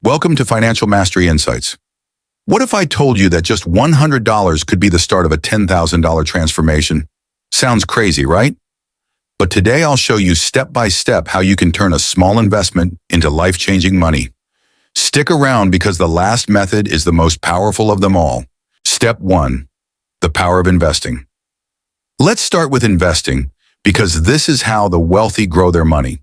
Welcome to Financial Mastery Insights. What if I told you that just $100 could be the start of a $10,000 transformation? Sounds crazy, right? But today I'll show you step by step how you can turn a small investment into life-changing money. Stick around because the last method is the most powerful of them all. Step 1. The power of investing. Let's start with investing because this is how the wealthy grow their money.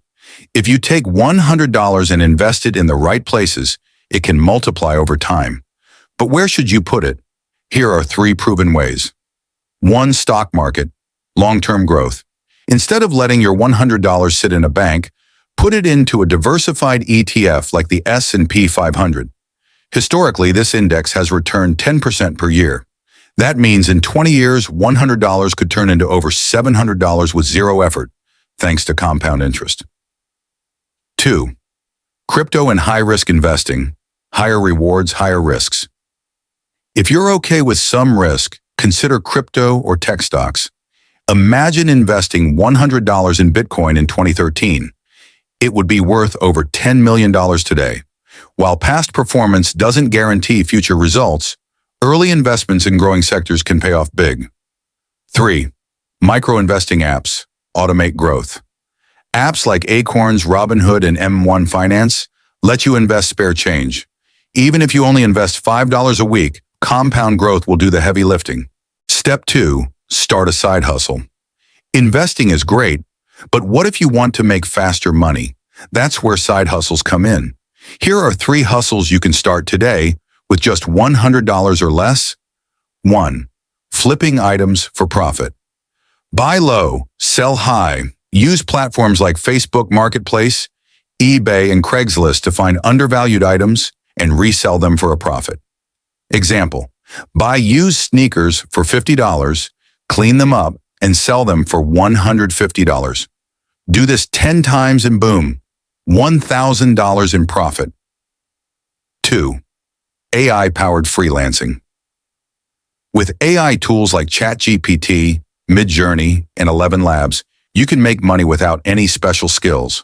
If you take $100 and invest it in the right places, it can multiply over time. But where should you put it? Here are 3 proven ways. 1. Stock market, long-term growth. Instead of letting your $100 sit in a bank, put it into a diversified ETF like the S&P 500. Historically, this index has returned 10% per year. That means in 20 years, $100 could turn into over $700 with zero effort, thanks to compound interest. 2. Crypto and high-risk investing. Higher rewards, higher risks. If you're okay with some risk, consider crypto or tech stocks. Imagine investing $100 in Bitcoin in 2013. It would be worth over $10 million today. While past performance doesn't guarantee future results, early investments in growing sectors can pay off big. 3. Micro-investing apps. Automate growth. Apps like Acorns, Robinhood, and M1 Finance let you invest spare change. Even if you only invest $5 a week, compound growth will do the heavy lifting. Step 2. Start a side hustle. Investing is great, but what if you want to make faster money? That's where side hustles come in. Here are 3 hustles you can start today with just $100 or less. 1. Flipping items for profit. Buy low, sell high. Use platforms like Facebook Marketplace, eBay, and Craigslist to find undervalued items and resell them for a profit. Example, buy used sneakers for $50, clean them up, and sell them for $150. Do this 10 times and boom, $1,000 in profit. 2. AI-powered freelancing. With AI tools like ChatGPT, Midjourney, and 11 Labs, you can make money without any special skills.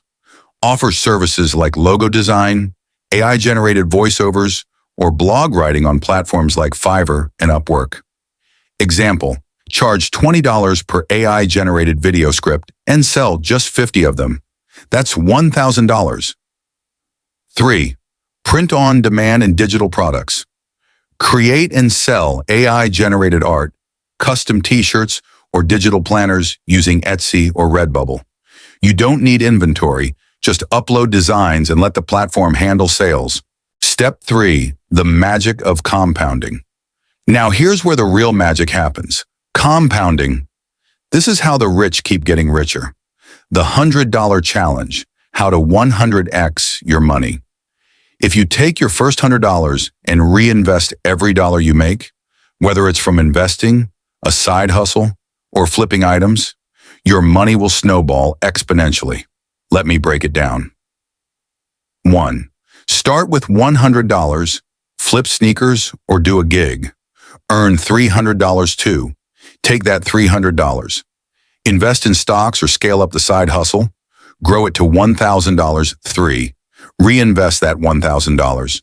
Offer services like logo design, AI-generated voiceovers, or blog writing on platforms like Fiverr and Upwork. Example, charge $20 per AI-generated video script and sell just 50 of them. That's $1,000. 3. Print on demand and digital products. Create and sell AI-generated art, custom t-shirts, or digital planners using Etsy or Redbubble. You don't need inventory, just upload designs and let the platform handle sales. Step 3. The magic of compounding. Now here's where the real magic happens. Compounding. This is how the rich keep getting richer. The $100 challenge, how to 100x your money. If you take your first $100 and reinvest every dollar you make, whether it's from investing, a side hustle, or flipping items, your money will snowball exponentially. Let me break it down. 1. Start with $100, flip sneakers, or do a gig. Earn $300 too. Take that $300. Invest in stocks or scale up the side hustle. Grow it to $1,000. 3. Reinvest that $1,000.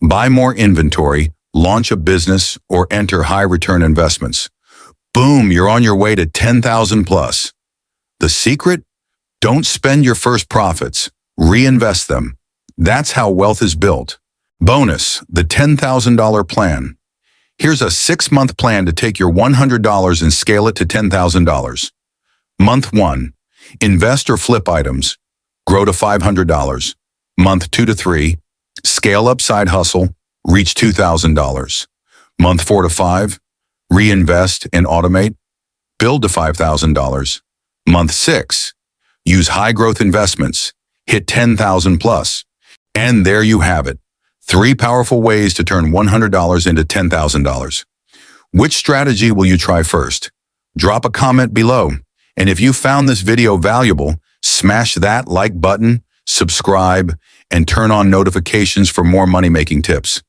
Buy more inventory, launch a business, or enter high-return investments. Boom, you're on your way to 10,000 plus. The secret? Don't spend your first profits. Reinvest them. That's how wealth is built. Bonus, the $10,000 plan. Here's a 6-month plan to take your $100 and scale it to $10,000. Month 1, invest or flip items. Grow to $500. Month 2 to 3, scale up side hustle. Reach $2,000. Month 4 to 5, reinvest and automate. Build to $5,000. Month 6, use high-growth investments. Hit 10,000 plus. And there you have it. 3 powerful ways to turn $100 into $10,000. Which strategy will you try first? Drop a comment below. And if you found this video valuable, smash that like button, subscribe, and turn on notifications for more money-making tips.